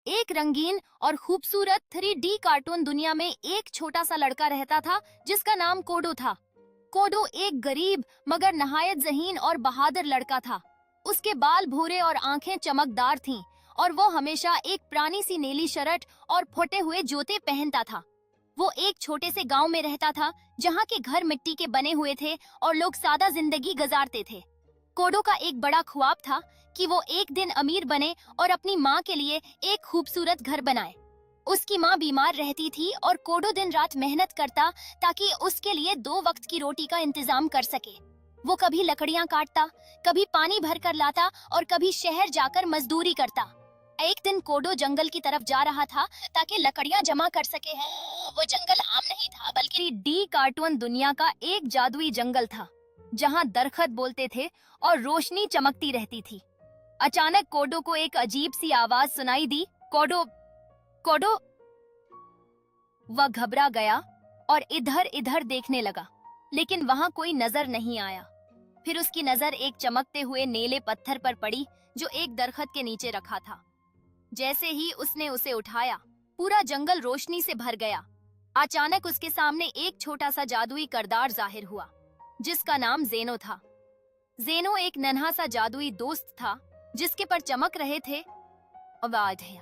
एक रंगीन और खूबसूरत 3D कार्टून दुनिया में एक छोटा सा लड़का रहता था जिसका नाम कोडो था। कोडो एक गरीब मगर नहायत ज़हीन और बहादुर लड़का था। उसके बाल भूरे और आंखें चमकदार थीं और वो हमेशा एक पुरानी सी नीली शर्ट और फटे हुए जूते पहनता था। वो एक छोटे से गांव में रहता था जहाँ के घर मिट्टी के बने हुए थे और लोग सादा जिंदगी गुजारते थे। कोडो का एक बड़ा ख्वाब था कि वो एक दिन अमीर बने और अपनी माँ के लिए एक खूबसूरत घर बनाए। उसकी माँ बीमार रहती थी और कोडो दिन रात मेहनत करता ताकि उसके लिए 2 वक्त की रोटी का इंतजाम कर सके। वो कभी लकड़ियाँ काटता, कभी पानी भर कर लाता और कभी शहर जाकर मजदूरी करता। एक दिन कोडो जंगल की तरफ जा रहा था ताकि लकड़ियाँ जमा कर सके। वो जंगल आम नहीं था बल्कि डी कार्टून दुनिया का एक जादुई जंगल था जहाँ दरखत बोलते थे और रोशनी चमकती रहती थी। अचानक कोडो को एक अजीब सी आवाज सुनाई दी, कोडो कोडो। वह घबरा गया और इधर इधर देखने लगा, लेकिन वहां कोई नजर नहीं आया। फिर उसकी नजर एक चमकते हुए नीले पत्थर पर पड़ी जो एक दरखत के नीचे रखा था। जैसे ही उसने उसे उठाया, पूरा जंगल रोशनी से भर गया। अचानक उसके सामने एक छोटा सा जादुई किरदार जाहिर हुआ जिसका नाम ज़ेनो था। ज़ेनो एक नन्हा सा जादुई दोस्त था जिसके पर चमक रहे थे आवाज है।